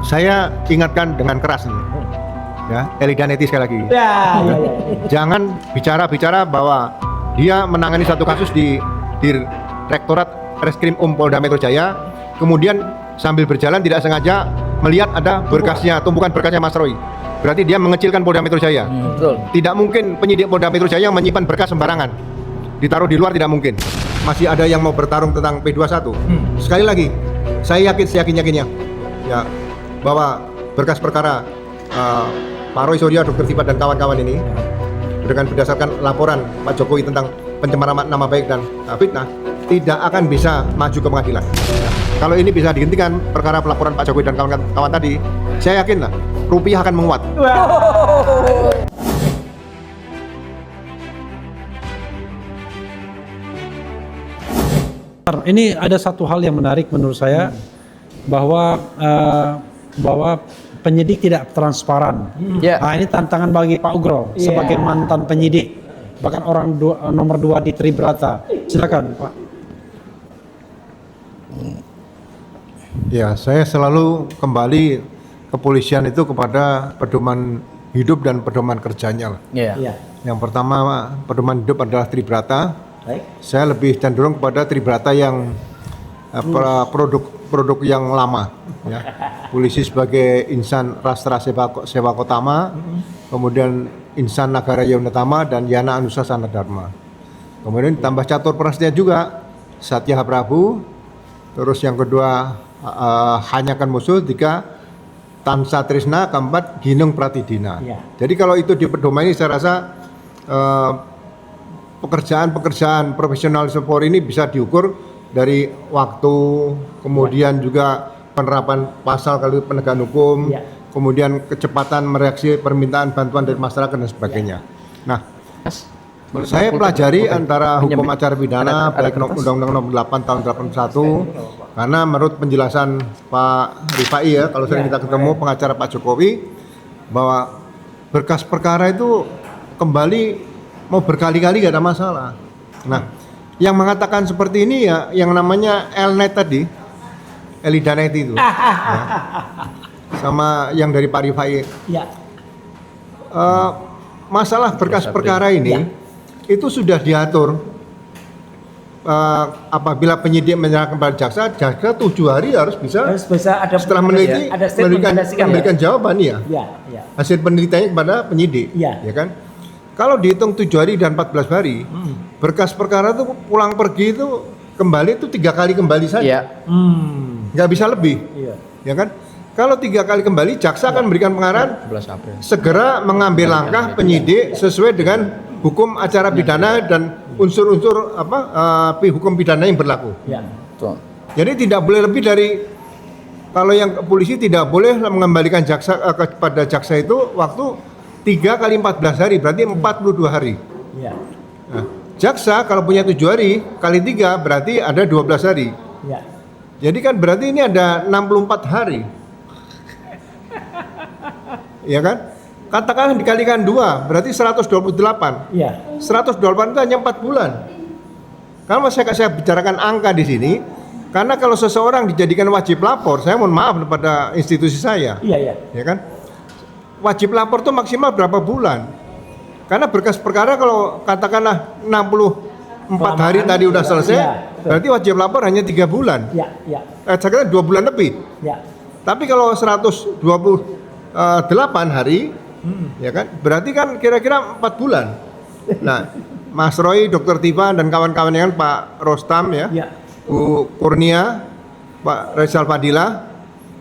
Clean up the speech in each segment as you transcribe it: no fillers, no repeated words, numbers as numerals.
Saya ingatkan dengan keras nih, ya, Elida Neti sekali lagi. Jangan bicara bahwa dia menangani satu kasus di Direktorat Reskrim Polda Metro Jaya, kemudian sambil berjalan tidak sengaja melihat ada berkasnya, tumpukan berkasnya Mas Roy. Berarti dia mengecilkan Polda Metro Jaya. Betul. Tidak mungkin penyidik Polda Metro Jaya menyimpan berkas sembarangan. Ditaruh di luar tidak mungkin. Masih ada yang mau bertarung tentang P21. Sekali lagi, saya yakin-yakinnya ya bahwa berkas perkara Pak Roy Suryo, Dr. Tifat dan kawan-kawan ini dengan berdasarkan laporan Pak Jokowi tentang pencemaran nama baik dan fitnah tidak akan bisa maju ke pengadilan. Kalau ini bisa dihentikan perkara pelaporan Pak Jokowi dan kawan-kawan tadi, saya yakin lah rupiah akan menguat. Ini ada satu hal yang menarik menurut saya bahwa penyidik tidak transparan. Nah, ini tantangan bagi Pak Ugro sebagai mantan penyidik, bahkan orang nomor 2 di Tribrata. Silakan Pak. Ya, saya selalu kembali kepolisian itu kepada pedoman hidup dan pedoman kerjanya. Yang pertama, pedoman hidup adalah Tribrata. Saya lebih cenderung kepada Tribrata yang produk yang lama. Ya. Polisi sebagai insan Rastra Sewa Kotama, kemudian insan Nagara Yonatama dan Yana Anusasana Dharma. Kemudian tambah catur prasnya juga Satya Prabu. Terus yang kedua Hanyakan Musuh, 3 Tansa Trisna, keempat Ginung Pratidina. Jadi kalau itu dipedomani, saya rasa pekerjaan profesional Polri ini bisa diukur dari waktu, kemudian juga penerapan pasal kali penegakan hukum, kemudian kecepatan mereaksi permintaan bantuan dari masyarakat dan sebagainya. Nah, saya pelajari antara hukum acara pidana baik Undang-Undang Nomor 8 tahun 81, karena menurut penjelasan Pak Rifai ya, kalau sering kita ketemu pengacara Pak Jokowi, bahwa berkas perkara itu kembali mau berkali-kali gak ada masalah. Nah, yang mengatakan seperti ini ya yang namanya Elnet tadi, Elida Neti itu, ya, sama yang dari Pak Rifai. Masalah berkas perkara ini itu sudah diatur. Apabila penyidik menyerahkan kepada jaksa 7 hari harus bisa ada setelah meneliti memberikan jawaban ya. Hasil penelitiannya kepada penyidik, ya kan? Kalau dihitung 7 hari dan 14 hari, berkas perkara itu pulang pergi itu kembali itu 3 kali kembali saja, nggak bisa lebih, ya kan? Kalau 3 kali kembali, jaksa akan memberikan pengarahan segera mengambil langkah penyidik sesuai dengan hukum acara pidana dan unsur-unsur hukum pidana yang berlaku. Jadi tidak boleh lebih dari, kalau yang polisi tidak boleh mengembalikan jaksa kepada jaksa itu waktu 3 kali 14 hari, berarti 42 hari. Nah, jaksa kalau punya 7 hari kali 3 berarti ada 12 hari. Jadi kan berarti ini ada 64 hari. Ya kan? Katakan dikalikan 2 berarti 128. 128 itu hanya 4 bulan. Kalau saya bicarakan angka di sini, karena kalau seseorang dijadikan wajib lapor, saya mohon maaf kepada institusi saya. Ya kan? Wajib lapor itu maksimal berapa bulan? Karena berkas perkara kalau katakanlah 64 hari tadi udah selesai, berarti wajib lapor hanya 3 bulan. Saya kira 2 bulan lebih. Tapi kalau 128 hari, ya kan, berarti kan kira-kira 4 bulan. Nah, Mas Roy, Dr. Tifa dan kawan-kawan yang Pak Rostam ya, Bu Kurnia, Pak Rizal Fadila,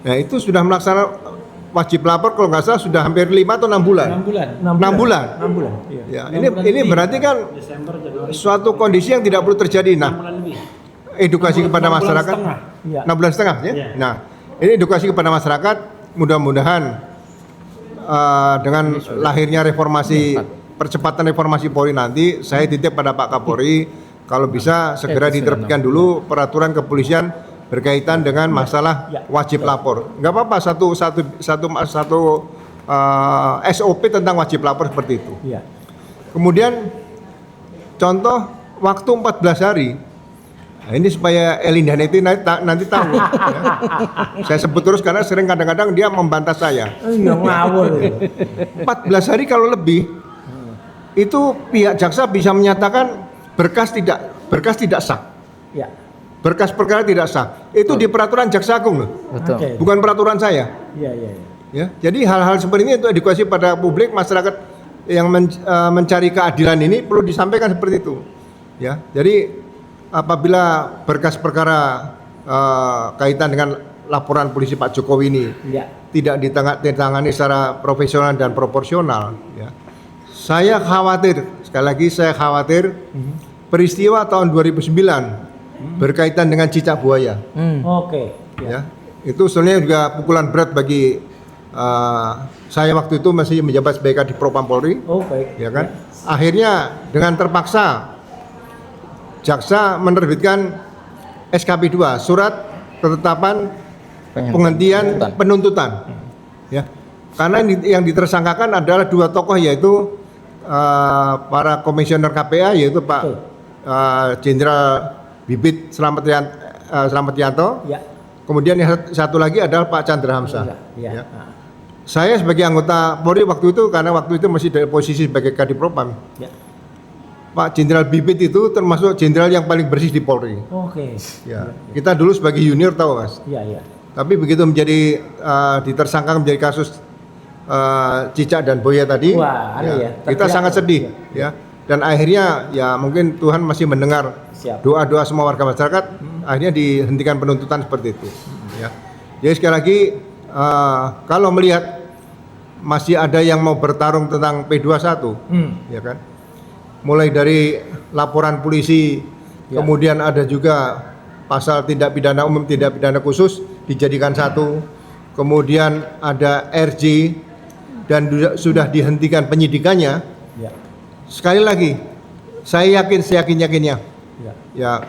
ya itu sudah melaksanakan wajib lapor kalau nggak salah sudah hampir 5 atau 6 bulan. 6 bulan. Ya, ini berarti kan suatu kondisi yang tidak perlu terjadi. Nah, edukasi kepada masyarakat 6 bulan setengah ya. Nah, ini edukasi kepada masyarakat, mudah-mudahan dengan lahirnya reformasi, percepatan reformasi Polri nanti, saya titip pada Pak Kapolri kalau bisa segera diterbitkan dulu peraturan kepolisian berkaitan dengan masalah wajib lapor. Nggak apa-apa satu SOP tentang wajib lapor seperti itu. Kemudian contoh waktu 14 hari. Nah, ini supaya Elindan itu nanti tahu. Ya. Saya sebut terus karena sering kadang-kadang dia membantah saya. Iya ngawur. 14 hari kalau lebih itu pihak jaksa bisa menyatakan berkas tidak sah. Ya. Berkas perkara tidak sah. Itu di peraturan Jaksa Agung loh. Betul. Oke. Bukan peraturan saya. Iya, iya, iya. Ya. Jadi hal-hal seperti ini untuk edukasi pada publik, masyarakat yang mencari keadilan ini perlu disampaikan seperti itu. Ya. Jadi apabila berkas perkara kaitan dengan laporan polisi Pak Jokowi ini tidak ditangani secara profesional dan proporsional, ya. Saya khawatir, sekali lagi saya khawatir peristiwa tahun 2009 berkaitan dengan cicak buaya. Oke. Ya, itu sebenarnya juga pukulan berat bagi saya waktu itu masih menjabat sebagai Kadifropam Polri. Oh, baik. Ya kan? Akhirnya dengan terpaksa jaksa menerbitkan SKP 2, surat ketetapan penghentian penuntutan. Ya. Karena yang ditersangkakan adalah dua tokoh, yaitu para komisioner KPA, yaitu Pak Jenderal Bibit Slamet Yanto. Ya. Kemudian yang satu lagi adalah Pak Chandra Hamzah. Ya. Saya sebagai anggota Polri waktu itu, karena waktu itu masih dari posisi sebagai Kadifropam. Ya. Pak Jenderal Bibit itu termasuk jenderal yang paling bersih di Polri. Oke. Ya. Kita dulu sebagai junior tahu, Mas. Iya, iya. Tapi begitu menjadi ditersangka menjadi kasus cicak dan buaya tadi, wah, ya, kita sangat sedih, ya. Dan akhirnya ya mungkin Tuhan masih mendengar doa-doa semua warga masyarakat, akhirnya dihentikan penuntutan seperti itu. Ya. Jadi sekali lagi kalau melihat masih ada yang mau bertarung tentang P21, ya kan, mulai dari laporan polisi, kemudian ada juga pasal tindak pidana umum, tindak pidana khusus dijadikan satu, kemudian ada RJ dan sudah dihentikan penyidikannya. Ya. Sekali lagi, saya yakin seyakin-yakinnya ya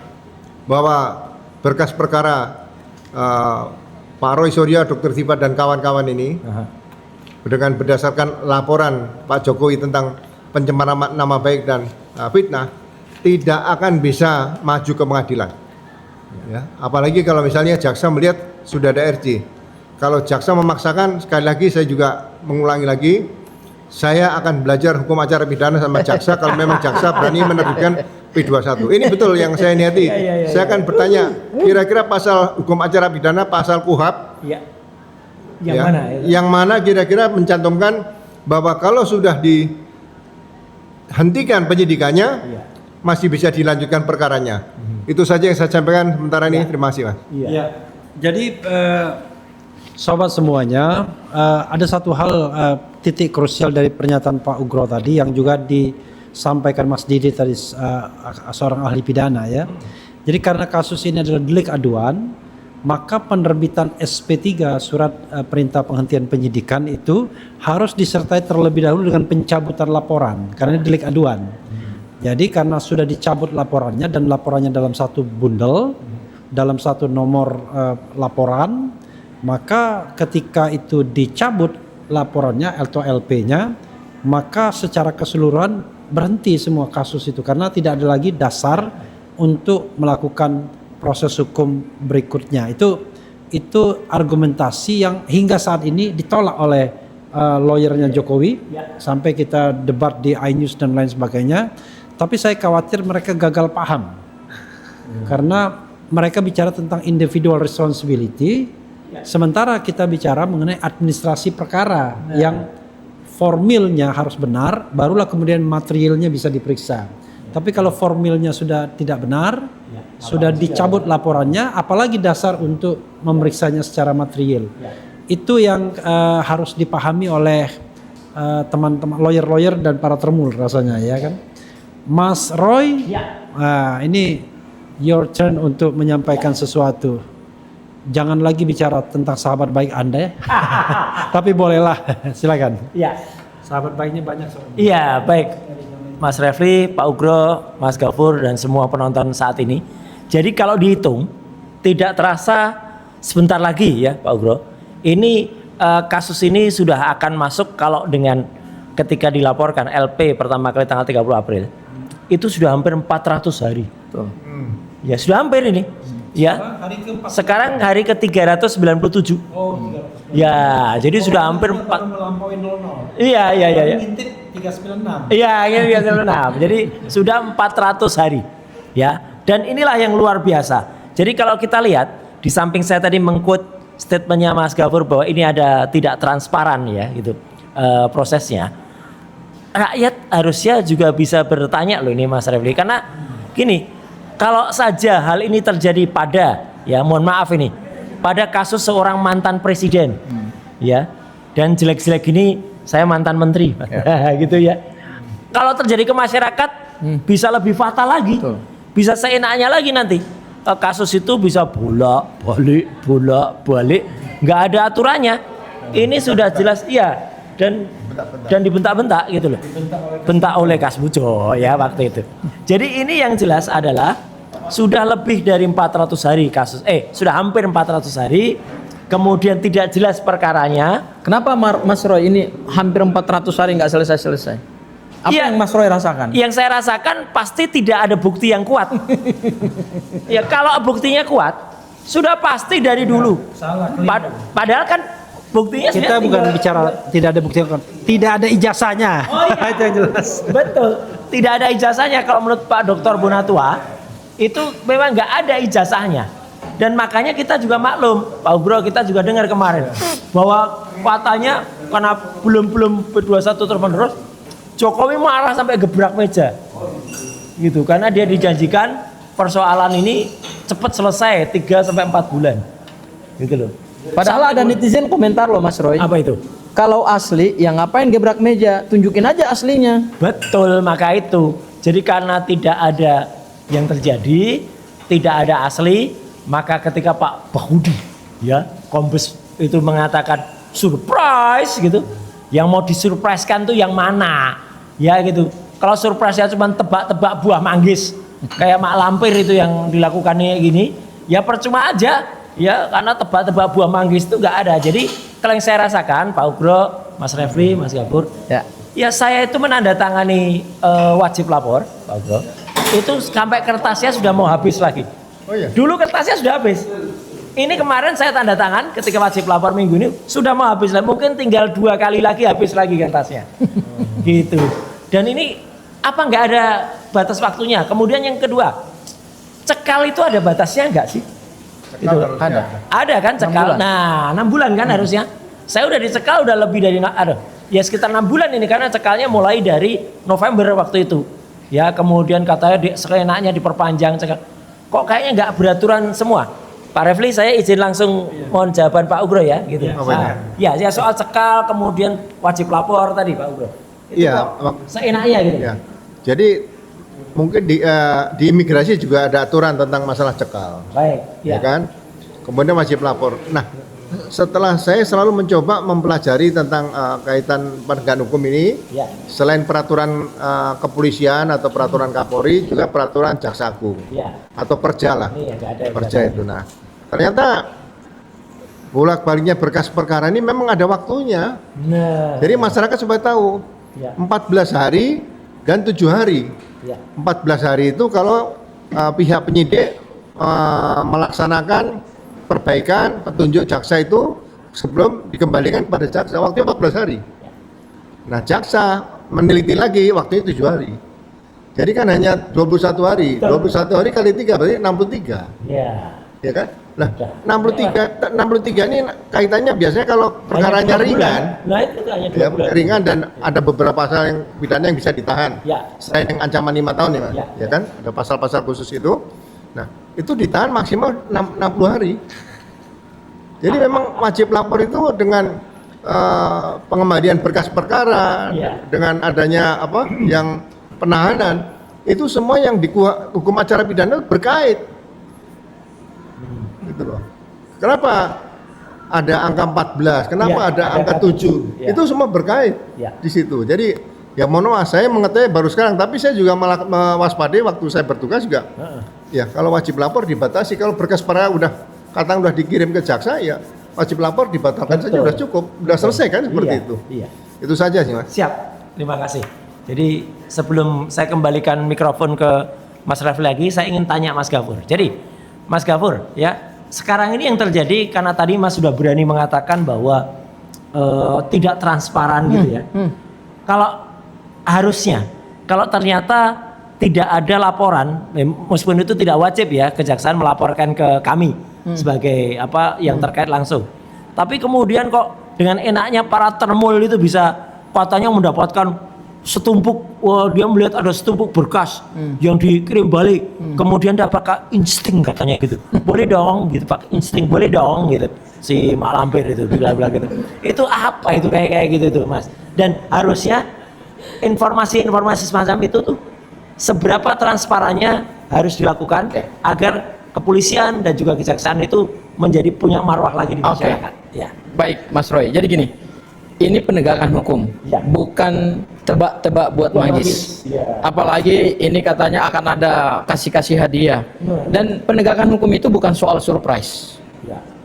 bahwa berkas perkara Pak Roy Suryo, Dr. Tifa dan kawan-kawan ini dengan berdasarkan laporan Pak Jokowi tentang pencemaran nama baik dan fitnah tidak akan bisa maju ke pengadilan. Ya, apalagi kalau misalnya jaksa melihat sudah ada RJ. Kalau jaksa memaksakan, sekali lagi saya juga mengulangi lagi, saya akan belajar hukum acara pidana sama jaksa kalau memang jaksa berani menerbitkan P21. Ini betul yang saya niati. Saya akan bertanya, kira-kira pasal hukum acara pidana, pasal KUHP, yang mana kira-kira mencantumkan bahwa kalau sudah dihentikan penyidikannya, masih bisa dilanjutkan perkaranya. Itu saja yang saya sampaikan sementara ini. Terima kasih, Mas. Ya. Jadi sobat semuanya, ada satu hal titik krusial dari pernyataan Pak Ugro tadi yang juga disampaikan Mas Didi tadi, seorang ahli pidana ya. Jadi karena kasus ini adalah delik aduan, maka penerbitan SP3 surat perintah penghentian penyidikan itu harus disertai terlebih dahulu dengan pencabutan laporan karena ini delik aduan. Jadi karena sudah dicabut laporannya dan laporannya dalam satu bundel, dalam satu nomor laporan, maka ketika itu dicabut laporannya atau LP-nya, maka secara keseluruhan berhenti semua kasus itu karena tidak ada lagi dasar untuk melakukan proses hukum berikutnya. Itu argumentasi yang hingga saat ini ditolak oleh lawyernya Jokowi sampai kita debat di iNews dan lain sebagainya. Tapi saya khawatir mereka gagal paham karena mereka bicara tentang individual responsibility, sementara kita bicara mengenai administrasi perkara yang formilnya harus benar, barulah kemudian materialnya bisa diperiksa. Tapi kalau formilnya sudah tidak benar, sudah dicabut laporannya, apalagi dasar untuk memeriksanya secara material. Itu yang harus dipahami oleh teman-teman lawyer-lawyer dan para termul rasanya, ya kan. Mas Roy, ini your turn untuk menyampaikan sesuatu. Jangan lagi bicara tentang sahabat baik Anda ya. Tapi bolehlah, silakan. Iya. Sahabat baiknya banyak soalnya. Iya, baik. Mas Refli, Pak Ugro, Mas Gafur dan semua penonton saat ini. Jadi kalau dihitung tidak terasa sebentar lagi ya Pak Ugro. Ini kasus ini sudah akan masuk kalau dengan ketika dilaporkan LP pertama kali tanggal 30 April. Itu sudah hampir 400 hari. Ya sudah hampir ini. Ya. Sekarang hari ke-397. Oh, Ya, jadi sudah hampir 4. melampaui 00. Iya. Ngintip 396. Iya, ini 396. Jadi sudah 400 hari. Ya. Dan inilah yang luar biasa. Jadi kalau kita lihat di samping saya tadi mengquote statementnya Mas Gafur bahwa ini ada tidak transparan ya gitu prosesnya. Rakyat harusnya juga bisa bertanya loh ini Mas Refli, karena gini, kalau saja hal ini terjadi pada, ya mohon maaf ini, pada kasus seorang mantan presiden, ya, dan jelek-jelek gini, saya mantan menteri, gitu ya. Kalau terjadi ke masyarakat, bisa lebih fatal lagi, bisa seenaknya lagi nanti. Kasus itu bisa bolak-balik, nggak ada aturannya. Ini sudah jelas, iya, dan dibentak-bentak gitu loh, bentak oleh Kasbujo ya waktu itu. Jadi ini yang jelas adalah sudah lebih dari 400 hari kasus, sudah hampir 400 hari, kemudian tidak jelas perkaranya. Kenapa Mas Roy ini hampir 400 hari nggak selesai-selesai? Apa yang Mas Roy rasakan? Yang saya rasakan pasti tidak ada bukti yang kuat. Ya kalau buktinya kuat, sudah pasti dari dulu. Padahal kan buktinya Kita bukan bicara tidak ada bukti, tidak ada ijazahnya. Oh iya. Itu yang jelas. Betul, tidak ada ijazahnya. Kalau menurut Pak Dr. Bonatua itu memang nggak ada ijazahnya. Dan makanya kita juga maklum, Pak Ugro, kita juga dengar kemarin bahwa katanya karena belum P21 terus-menerus, Jokowi marah sampai gebrak meja, gitu. Karena dia dijanjikan persoalan ini cepat selesai 3-4 bulan, gitu loh. Padahal ada netizen komentar loh Mas Roy. Apa itu? Kalau asli, ya ngapain gebrak meja? Tunjukin aja aslinya. Betul, maka itu. Jadi karena tidak ada yang terjadi, tidak ada asli, maka ketika Pak Bahudi, ya, Kombes itu mengatakan surprise gitu, yang mau disurprisekan tuh yang mana? Ya gitu. Kalau surprise-nya cuma tebak-tebak buah manggis, kayak Mak Lampir itu yang dilakukannya gini, ya percuma aja. Ya karena tebak-tebak buah manggis itu nggak ada. Jadi kalau yang saya rasakan, Pak Ugro, Mas Refli, Mas Gafur, ya saya itu menandatangani wajib lapor, Pak Ugro. Itu sampai kertasnya sudah mau habis lagi. Oh iya. Dulu kertasnya sudah habis. Ini kemarin saya tanda tangan ketika wajib lapor minggu ini sudah mau habis lagi. Mungkin tinggal 2 kali lagi habis lagi kertasnya. Gitu. Dan ini apa nggak ada batas waktunya? Kemudian yang kedua, cekal itu ada batasnya nggak sih? Itu ada kan cekal. 6 bulan. Nah 6 bulan kan harusnya. Saya udah dicekal udah lebih dari ya sekitar 6 bulan ini karena cekalnya mulai dari November waktu itu. Ya kemudian katanya seenaknya diperpanjang cekal. Kok kayaknya nggak beraturan semua. Pak Refli, saya izin langsung mohon jawaban Pak Ugro ya, gitu. Ya soal cekal kemudian wajib lapor tadi Pak Ugro. Iya. Seenaknya gitu. Ya. Jadi mungkin di imigrasi juga ada aturan tentang masalah cekal. Baik. Ya kan? Kemudian wajib lapor. Nah, setelah saya selalu mencoba mempelajari tentang kaitan penegakan hukum ini, selain peraturan kepolisian atau peraturan Kapolri, juga peraturan Jaksa Agung atau Perja lah, Perja itu. Nah, ternyata bolak-baliknya berkas perkara ini memang ada waktunya. Jadi masyarakat supaya tahu 14 hari dan 7 hari. 14 hari itu kalau pihak penyidik melaksanakan perbaikan petunjuk jaksa itu sebelum dikembalikan kepada jaksa, waktunya 14 hari. Nah, jaksa meneliti lagi waktunya 7 hari. Jadi kan hanya 21 hari. 21 hari kali 3 berarti 63. Ya kan? Nah, 63 ini kaitannya biasanya kalau perkaranya ringan. Nah, itu hanya 2 ya, bulan. ringan dan ada beberapa pasal yang pidana yang bisa ditahan. Selain yang ancaman 5 tahun ya, Mas. Ya kan? Ada pasal-pasal khusus itu. Nah, itu ditahan maksimal 60 hari. Jadi memang wajib lapor itu dengan pengembalian berkas perkara, dengan adanya yang penahanan, itu semua yang di hukum acara pidana berkait. Gitu loh. Kenapa ada angka 14? Kenapa ada angka 7? Itu semua berkait di situ. Jadi ya mohon maaf, saya mengetahui baru sekarang, tapi saya juga malah mewaspadai waktu saya bertugas juga. Ya kalau wajib lapor dibatasi, kalau berkas perkara udah dikirim ke jaksa, ya wajib lapor dibatalkan saja, udah cukup, udah selesai kan seperti itu. Itu saja sih Mas. Siap, terima kasih. Jadi sebelum saya kembalikan mikrofon ke Mas Refli lagi, saya ingin tanya Mas Gafur. Jadi Mas Gafur ya, sekarang ini yang terjadi karena tadi Mas sudah berani mengatakan bahwa tidak transparan gitu ya. Kalau harusnya, kalau ternyata tidak ada laporan, meskipun itu tidak wajib ya, kejaksaan melaporkan ke kami sebagai apa yang terkait langsung. Tapi kemudian kok dengan enaknya para termul itu bisa katanya mendapatkan setumpuk, dia melihat ada setumpuk berkas yang dikirim balik, kemudian dia pakai insting katanya gitu, boleh dong gitu, pakai insting boleh dong gitu, si Mak Lampir itu bilang gitu. Itu apa itu kayak gitu tuh Mas? Dan harusnya informasi-informasi semacam itu tuh seberapa transparannya harus dilakukan agar kepolisian dan juga kejaksaan itu menjadi punya marwah lagi di masyarakat. Ya. Baik, Mas Roy. Jadi gini, ini penegakan hukum, bukan tebak-tebak buat manggis. Apalagi ini katanya akan ada kasih-kasih hadiah. Dan penegakan hukum itu bukan soal surprise.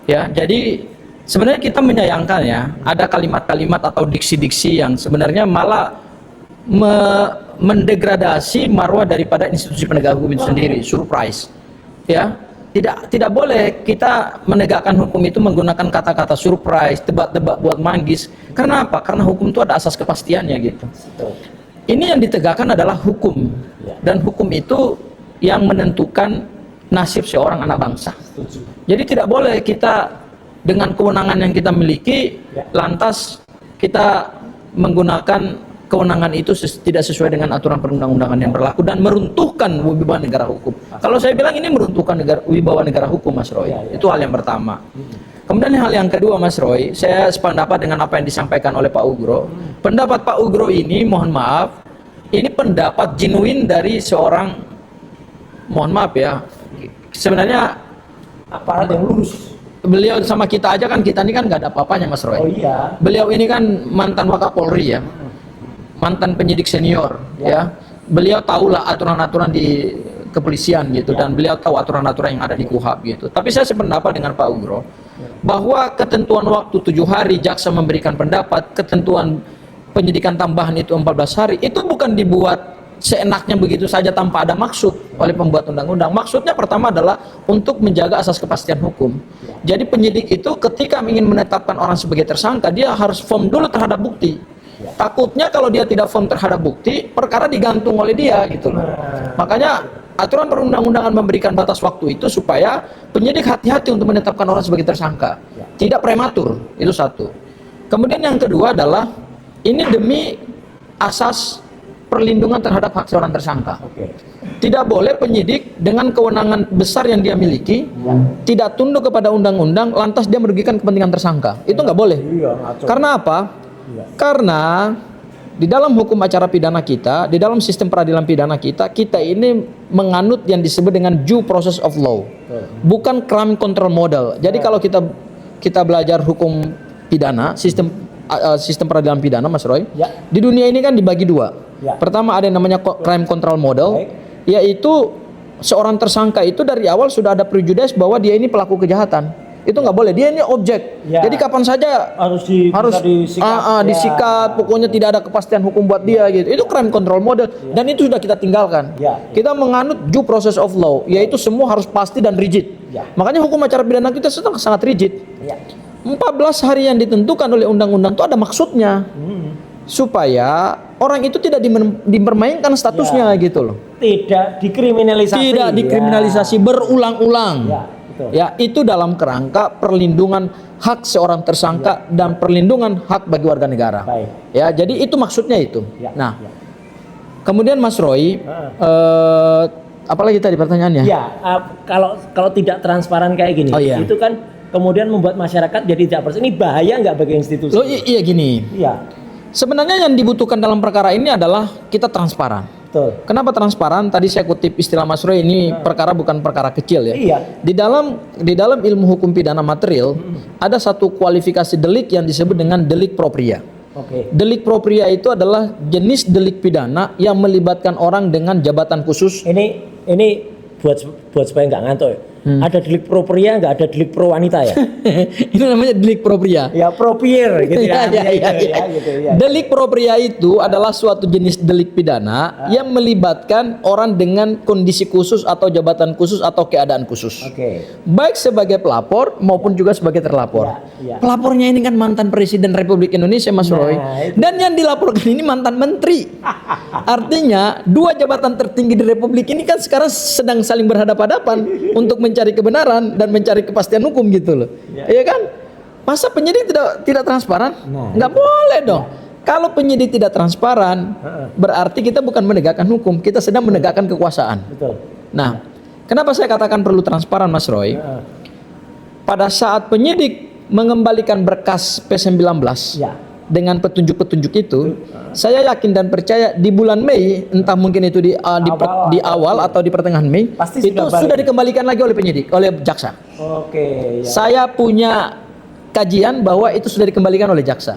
Ya, jadi sebenarnya kita menyayangkan ya, ada kalimat-kalimat atau diksi-diksi yang sebenarnya malah mendegradasi marwah daripada institusi penegak hukum itu sendiri. Surprise. Ya, tidak boleh kita menegakkan hukum itu menggunakan kata-kata surprise, tebak-tebak buat manggis. Karena apa? Karena hukum itu ada asas kepastiannya gitu. Ini yang ditegakkan adalah hukum, dan hukum itu yang menentukan nasib seorang anak bangsa. Jadi tidak boleh kita dengan kewenangan yang kita miliki lantas kita menggunakan kewenangan itu tidak sesuai dengan aturan perundang-undangan yang berlaku dan meruntuhkan wibawa negara hukum. Kalau saya bilang ini meruntuhkan wibawa negara hukum, Mas Roy. Itu hal yang pertama. Kemudian hal yang kedua, Mas Roy, saya sependapat dengan apa yang disampaikan oleh Pak Ugro. Pendapat Pak Ugro ini, mohon maaf, ini pendapat genuine dari seorang, mohon maaf ya, sebenarnya Aparat yang lurus. beliau sama kita aja kan, kita ini kan nggak ada apa-apanya, Mas Roy. Oh iya. Beliau ini kan mantan Wakapolri ya, mantan penyidik senior ya. Beliau tahulah aturan-aturan di kepolisian gitu, dan beliau tahu aturan-aturan yang ada di KUHAP gitu. Tapi saya sependapat dengan Pak Ugro bahwa ketentuan waktu 7 hari jaksa memberikan pendapat, ketentuan penyidikan tambahan itu 14 hari, itu bukan dibuat seenaknya begitu saja tanpa ada maksud oleh pembuat undang-undang. Maksudnya pertama adalah untuk menjaga asas kepastian hukum. Jadi penyidik itu ketika ingin menetapkan orang sebagai tersangka, dia harus firm dulu terhadap bukti. Takutnya kalau dia tidak firm terhadap bukti, perkara digantung oleh dia gitu loh. Makanya aturan perundang-undangan memberikan batas waktu itu supaya penyidik hati-hati untuk menetapkan orang sebagai tersangka, tidak prematur. Itu satu. Kemudian yang kedua adalah ini demi asas perlindungan terhadap hak seorang tersangka. Tidak boleh penyidik dengan kewenangan besar yang dia miliki tidak tunduk kepada undang-undang lantas dia merugikan kepentingan tersangka. Itu nggak boleh. Karena apa? Karena di dalam hukum acara pidana kita, di dalam sistem peradilan pidana kita ini menganut yang disebut dengan due process of law, bukan crime control model. Jadi kalau kita belajar hukum pidana, sistem peradilan pidana, Mas Roy, di dunia ini kan dibagi dua. Pertama ada yang namanya crime control model, yaitu seorang tersangka itu dari awal sudah ada prejudice bahwa dia ini pelaku kejahatan. Itu nggak boleh, dia ini objek. Jadi kapan saja harus disikat, pokoknya tidak ada kepastian hukum buat dia gitu. Itu crime control model, dan itu sudah kita tinggalkan. Kita menganut due process of law, yaitu semua harus pasti dan rigid. Makanya hukum acara pidana kita sangat rigid. 14 hari yang ditentukan oleh undang-undang itu ada maksudnya, supaya orang itu tidak dipermainkan statusnya gitu loh. Tidak dikriminalisasi berulang-ulang. Ya, itu dalam kerangka perlindungan hak seorang tersangka dan perlindungan hak bagi warga negara. Ya, jadi itu maksudnya itu. Nah, kemudian Mas Roy, apalagi tadi pertanyaannya? Ya, kalau tidak transparan kayak gini, itu kan kemudian membuat masyarakat jadi tidak percaya. Ini bahaya nggak bagi institusi? Iya gini. Sebenarnya yang dibutuhkan dalam perkara ini adalah kita transparan. Kenapa transparan? Tadi saya kutip istilah Mas Roy, ini perkara bukan perkara kecil ya. Di dalam ilmu hukum pidana material ada satu kualifikasi delik yang disebut dengan delik propria. Delik propria itu adalah jenis delik pidana yang melibatkan orang dengan jabatan khusus. Ini buat supaya nggak ngantuk. Ada delik pro pria, nggak ada delik pro wanita ya? Ini namanya delik pro pria. Ya pro peer gitu ya. Gitu, ya. Delik pro pria itu adalah suatu jenis delik pidana yang melibatkan orang dengan kondisi khusus atau jabatan khusus atau keadaan khusus. Oke. Baik sebagai pelapor maupun juga sebagai terlapor. Ya. Pelapornya ini kan mantan Presiden Republik Indonesia, Mas Roy. itu. Dan yang dilaporkan ini mantan menteri. Artinya dua jabatan tertinggi di Republik ini kan sekarang sedang saling berhadapan-hadapan untuk mencari kebenaran dan mencari kepastian hukum gitu loh. Iya kan? Masa penyidik tidak transparan? Nggak boleh dong. Kalau penyidik tidak transparan, berarti kita bukan menegakkan hukum, kita sedang menegakkan kekuasaan. Betul. Nah, kenapa saya katakan perlu transparan, Mas Roy? Pada saat penyidik mengembalikan berkas P19 dengan petunjuk-petunjuk itu, saya yakin dan percaya di bulan Mei, entah mungkin itu di awal atau di pertengahan Mei, pasti itu sudah dikembalikan lagi oleh penyidik, oleh jaksa. Oke. Saya punya kajian bahwa itu sudah dikembalikan oleh jaksa.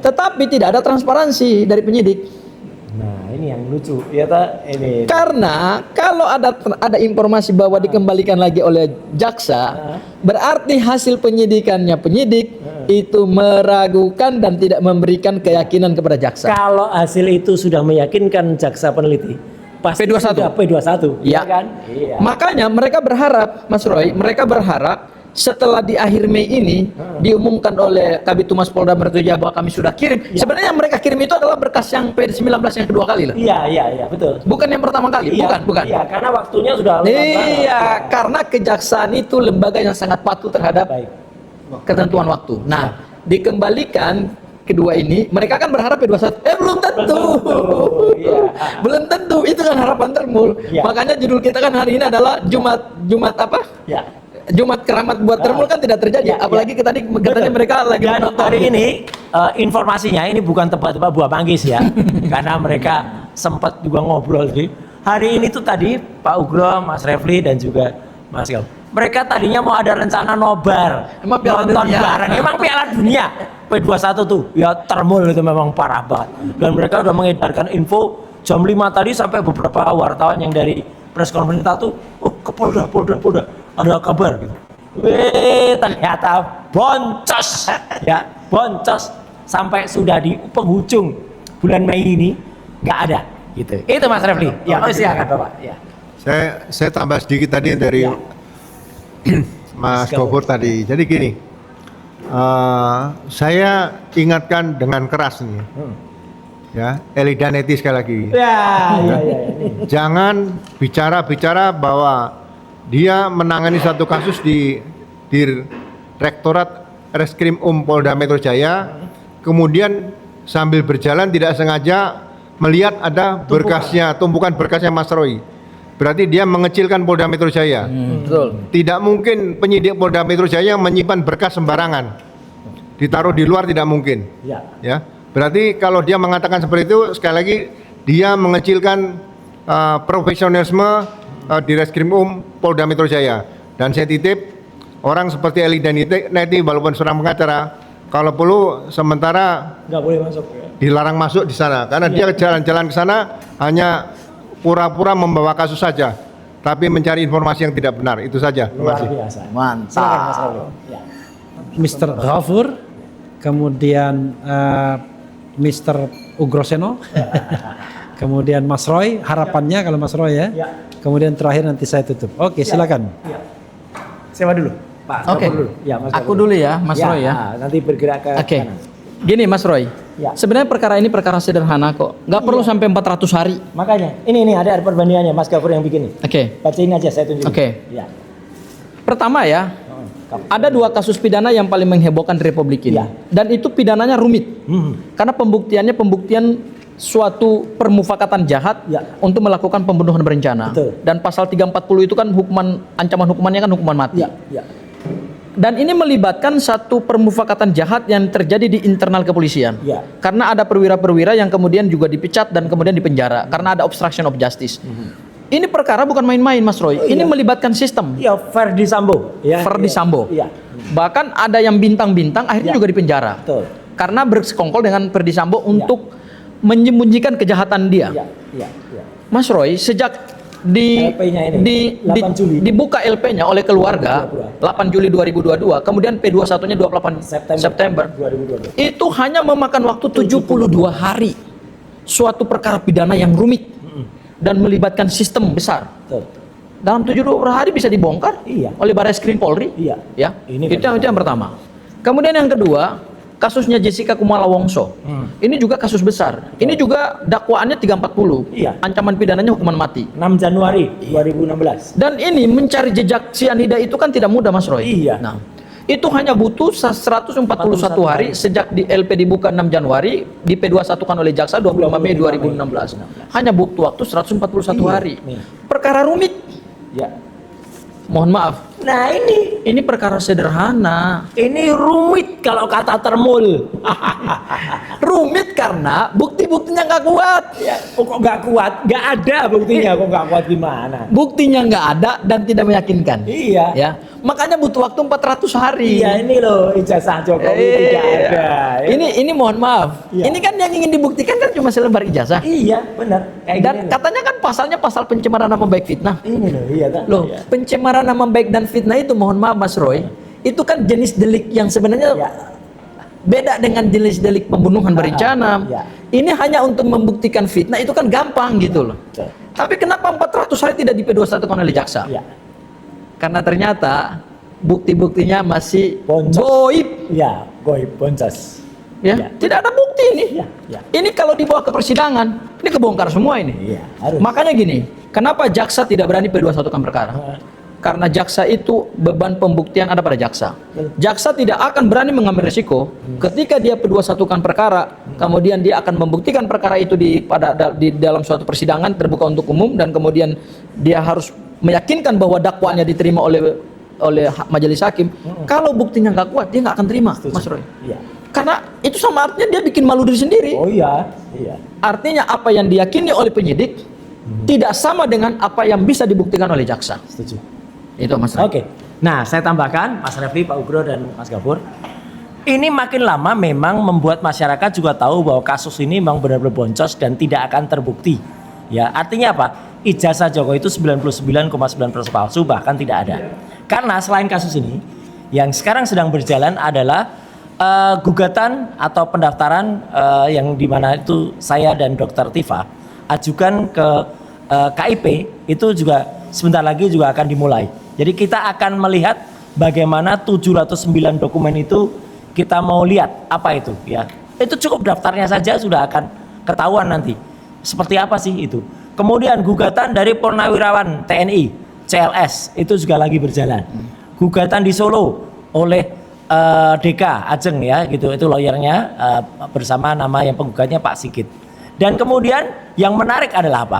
Tetapi tidak ada transparansi dari penyidik. Nah, ini yang lucu. Ya ini. Karena kalau ada informasi bahwa dikembalikan lagi oleh jaksa, berarti hasil penyidikannya penyidik itu meragukan dan tidak memberikan keyakinan kepada jaksa. Kalau hasil itu sudah meyakinkan jaksa peneliti, pasti P21. sudah P21, Ya. kan? Iya. Makanya mereka berharap, Mas Roy, mereka berharap setelah di akhir Mei ini diumumkan oleh Kabid Humas Polda Metro Jaya bahwa kami sudah kirim. Sebenarnya yang mereka kirim itu adalah berkas yang P19 yang kedua kali lah. Iya, betul. Bukan yang pertama kali, bukan. Iya, karena waktunya sudah lewat banget. Iya, karena kejaksaan itu lembaga yang sangat patuh terhadap ketentuan waktu. Nah, dikembalikan kedua ini, mereka kan berharap P21. Belum tentu. Belum tentu. Itu kan harapan termul. Makanya judul kita kan hari ini adalah Jumat apa? Jumat keramat buat termul kan tidak terjadi. Apalagi katanya mereka lagi dan menonton. hari ini informasinya ini bukan tebak-tebak buah manggis ya. Karena mereka sempat juga ngobrol sih. Hari ini tuh tadi Pak Ugro, Mas Refli dan juga Mas Gam. Mereka tadinya mau ada rencana nobar, Emang Piala nonton Dunia. bareng. Emang Piala Dunia P21 tuh ya termul itu memang parah banget. Dan mereka udah mengedarkan info jam 5 tadi sampai beberapa wartawan yang dari press conference tuh, ke Polda ada kabar gitu. Ternyata boncos ya, boncos sampai sudah di penghujung bulan Mei ini nggak ada gitu. Itu Mas Refli. Ya, silakan Bapak. Ya. Saya tambah sedikit tadi dari Mas Gofur tadi. Jadi gini, saya ingatkan dengan keras nih, ya, Eli Daneti sekali lagi. Ya. Jangan bicara bahwa dia menangani satu kasus di Direktorat Reskrim Polda Metro Jaya, kemudian sambil berjalan tidak sengaja melihat ada tumpukan berkasnya Mas Roy. Berarti dia mengecilkan Polda Metro Jaya. Betul. Tidak mungkin penyidik Polda Metro Jaya menyimpan berkas sembarangan, ditaruh di luar, tidak mungkin. Ya. Berarti kalau dia mengatakan seperti itu, sekali lagi dia mengecilkan profesionalisme di Reskrim Polda Metro Jaya. Dan saya titip orang seperti Eli Daneti walaupun seorang pengacara, kalau perlu sementara Nggak boleh masuk ya. dilarang masuk di sana, karena dia jalan-jalan ke sana hanya pura-pura membawa kasus saja, tapi mencari informasi yang tidak benar. Itu saja. Terima Luar kasih. biasa. Mantap. Silakan Mas Refli. Ya. Mr. Ghafur, kemudian Mr. Ugroseno, kemudian Mas Roy, harapannya kalau Mas Roy ya. Kemudian terakhir nanti saya tutup. Oke, silakan. Ya. Siapa dulu? Pak. Oke. Gafur dulu. Ya, Mas Aku Gafur dulu ya, Mas Roy ya. Nanti bergerak ke Oke. kanan. Gini Mas Roy. Ya. Sebenarnya perkara ini perkara sederhana kok. Nggak perlu sampai 400 hari. Makanya, ini ada perbandingannya Mas Gafur yang bikin nih. Oke. Bacain aja saya tunjukin. Oke. Ya. Pertama ya, ada dua kasus pidana yang paling menghebohkan di Republik ini. Ya. Dan itu pidananya rumit. Karena pembuktiannya pembuktian suatu permufakatan jahat untuk melakukan pembunuhan berencana. Betul. Dan pasal 340 itu kan ancaman hukumannya kan hukuman mati. Ya. Dan ini melibatkan satu permufakatan jahat yang terjadi di internal kepolisian. Ya. Karena ada perwira-perwira yang kemudian juga dipecat dan kemudian dipenjara karena ada obstruction of justice. Ini perkara bukan main-main Mas Roy. Ini melibatkan sistem. Ya, Ferdi Sambo. Ya. Ferdi Sambo. Iya. Bahkan ada yang bintang-bintang akhirnya juga dipenjara. Betul. Karena bersekongkol dengan Ferdi Sambo untuk menyembunyikan kejahatan dia. Ya. Mas Roy, sejak LP-nya ini, 8 Juli. dibuka LP-nya oleh keluarga 8 Juli 2022, kemudian P21-nya 28 September. 2022. Itu hanya memakan waktu 72 hari. Suatu perkara pidana yang rumit dan melibatkan sistem besar. Betul. Dalam 72 hari bisa dibongkar Iya. oleh Barreskrim Polri. Iya. Ya. Ini Itu yang pertama. Kemudian yang kedua, kasusnya Jessica Kumala Wongso. Ini juga kasus besar. Ini juga dakwaannya 340. Iya. Ancaman pidananya hukuman mati. 6 Januari 2016. Dan ini mencari jejak cyanida itu kan tidak mudah, Mas Roy. Iya. Nah, itu hanya butuh 141 hari sejak di LP dibuka 6 Januari, di P21 kan oleh jaksa 25 Mei 2016. Hanya butuh waktu 141 Iya. hari. Nih. Perkara rumit. Ya. Mohon maaf. Nah, Ini perkara sederhana. ini rumit kalau kata termul. Rumit karena bukti-buktinya nggak kuat. Ya, kok nggak kuat? Nggak ada buktinya, kok nggak kuat gimana? Buktinya nggak ada dan tidak meyakinkan. Iya. Ya, makanya butuh waktu 400 hari. Iya, ini loh ijazah Jokowi tidak ada. Ya. Ini mohon maaf. Iya. Ini kan yang ingin dibuktikan kan cuma selebar ijazah. Iya, benar. Kayak Dan gini katanya kan pasalnya pasal pencemaran nama baik fitnah. loh. Ini loh, iya kan? Loh, Iya. pencemaran nama baik dan fitnah itu mohon maaf Mas Roy, itu kan jenis delik yang sebenarnya Iya. beda dengan jenis delik pembunuhan berencana. Iya. Ini hanya untuk membuktikan fitnah itu kan gampang gitu loh. Betul. Tapi kenapa 400 hari tidak di P21 oleh jaksa? Iya. Karena ternyata bukti-buktinya masih Boncos. goib. Iya, goib boncos. Ya, Iya. tidak ada bukti ini. Iya, iya. Ini kalau dibawa ke persidangan, ini kebongkar semua ini. Iya, harus. Makanya gini, kenapa jaksa tidak berani P21 kan perkara? Karena jaksa itu beban pembuktian ada pada jaksa. Jaksa tidak akan berani mengambil risiko ketika dia P21 kan perkara, kemudian dia akan membuktikan perkara itu di dalam suatu persidangan terbuka untuk umum dan kemudian dia harus meyakinkan bahwa dakwaannya diterima oleh majelis hakim. Kalau buktinya nggak kuat, dia nggak akan terima, Mas Roy. Iya. Karena itu sama artinya dia bikin malu diri sendiri. Oh iya, iya. Artinya apa yang diyakini oleh penyidik tidak sama dengan apa yang bisa dibuktikan oleh jaksa. Setuju. Itu Mas Roy. Oke. Nah, saya tambahkan Mas Refli, Pak Ugro dan Mas Gafur. Ini makin lama memang membuat masyarakat juga tahu bahwa kasus ini memang benar-benar boncos dan tidak akan terbukti. Ya, artinya apa? Ijazah Jokowi itu 99,9% palsu, bahkan tidak ada. Karena selain kasus ini, yang sekarang sedang berjalan adalah gugatan atau pendaftaran yang dimana itu saya dan Dr. Tifa ajukan ke KIP, itu juga sebentar lagi juga akan dimulai. Jadi kita akan melihat bagaimana 709 dokumen itu kita mau lihat apa itu ya. Itu cukup daftarnya saja sudah akan ketahuan nanti seperti apa sih itu. Kemudian gugatan dari Purnawirawan TNI CLS itu juga lagi berjalan. Gugatan di Solo oleh DK Ajeng ya gitu, itu lawyernya bersama nama yang penggugatnya Pak Sigit. Dan kemudian yang menarik adalah apa?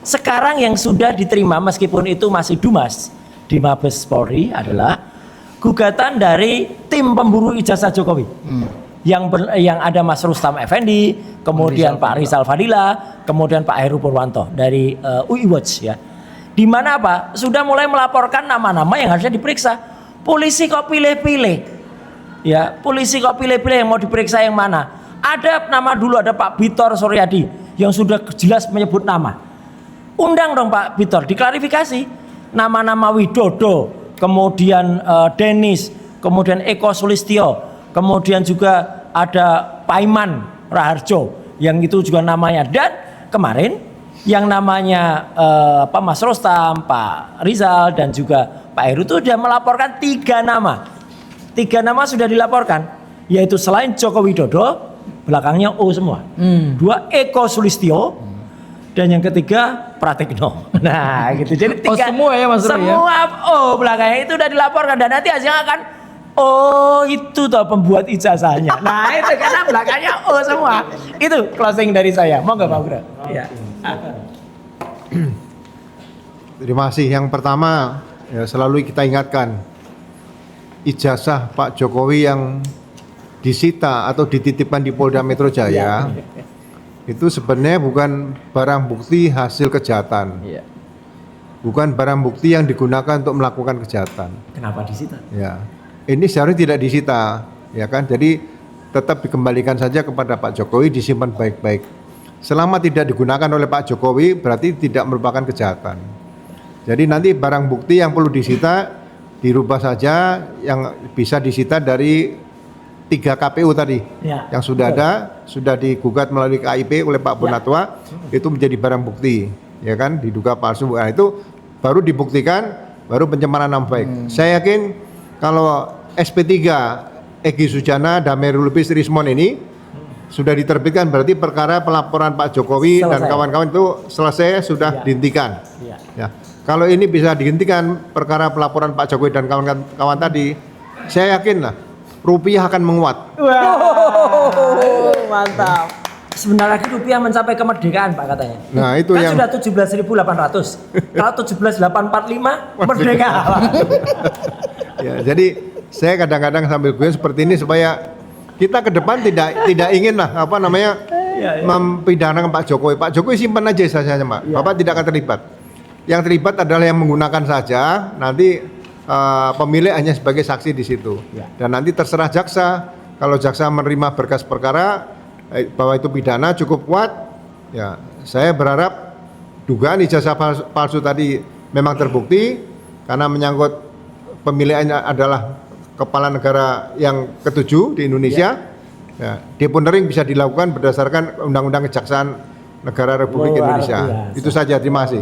Sekarang yang sudah diterima meskipun itu masih Dumas di Mabes Polri adalah gugatan dari tim pemburu ijazah Jokowi. Yang ada Mas Rustam Effendi, kemudian Pak Rizal Fadila, kemudian Pak Heru Purwanto dari UI Watch ya. Di mana apa? Sudah mulai melaporkan nama-nama yang harusnya diperiksa. Polisi kok pilih-pilih? Ya, polisi kok pilih-pilih yang mau diperiksa yang mana? Ada nama dulu, ada Pak Bitor Suryadi yang sudah jelas menyebut nama. Undang dong Pak Bitor, diklarifikasi. Nama-nama Widodo, kemudian Denis, kemudian Eko Sulistyo, kemudian juga ada Paiman Raharjo yang itu juga namanya. Dan kemarin yang namanya Mas Rustam, Pak Rizal dan juga Pak Heru itu sudah melaporkan 3 nama. 3 nama sudah dilaporkan, yaitu selain Joko Widodo, belakangnya O semua. 2 Eko Sulistyo, dan yang ketiga Pratikno. Nah, gitu. Jadi 3 semua ya Mas Roy, semua O belakangnya itu sudah dilaporkan dan nanti hasilnya akan itu toh pembuat ijazahnya. Nah, itu karena belakangnya O semua. Itu closing dari saya. Monggo Pak Bro. Ya. Terima kasih. Yang pertama, ya, selalu kita ingatkan ijazah Pak Jokowi yang disita atau dititipkan di Polda Metro Jaya itu sebenarnya bukan barang bukti hasil kejahatan, bukan barang bukti yang digunakan untuk melakukan kejahatan. Kenapa disita? Ya, ini seharusnya tidak disita, ya kan? Jadi tetap dikembalikan saja kepada Pak Jokowi, disimpan baik-baik. Selama tidak digunakan oleh Pak Jokowi berarti tidak merupakan kejahatan. Jadi nanti barang bukti yang perlu disita dirubah saja, yang bisa disita dari 3 KPU tadi Ya, yang sudah betul. ada, sudah digugat melalui KIP oleh Pak Bonatua, itu menjadi barang bukti, ya kan, diduga palsu. Nah, itu baru dibuktikan, baru pencemaran nama baik. Saya yakin kalau SP3 Egy Sujana, Damerul Lubis, Rismon ini sudah diterbitkan, berarti perkara pelaporan Pak Jokowi dan Selesai. kawan-kawan itu selesai, sudah Ya. dihentikan. Ya. Ya, kalau ini bisa dihentikan perkara pelaporan Pak Jokowi dan kawan-kawan tadi, saya yakin lah rupiah akan menguat. Mantap. Sebentar lagi rupiah mencapai kemerdekaan Pak katanya. Nah, itu kan yang sudah 17.800. Kalau 17.845 merdeka. ya, jadi saya kadang-kadang sambil gue seperti ini supaya kita ke depan tidak ingin lah mempidanakan Pak Jokowi. Pak Jokowi simpan aja saja, Pak. Bapak tidak akan terlibat. Yang terlibat adalah yang menggunakan saja. Nanti pemilik hanya sebagai saksi di situ. Dan nanti terserah jaksa. Kalau jaksa menerima berkas perkara bahwa itu pidana cukup kuat, ya saya berharap dugaan ijazah palsu tadi memang terbukti karena menyangkut pemilihannya adalah kepala negara yang ke-7 di Indonesia. Ya, deponering bisa dilakukan berdasarkan Undang-Undang Kejaksaan Negara Republik Luar Indonesia. biasa. Itu saja, terima kasih.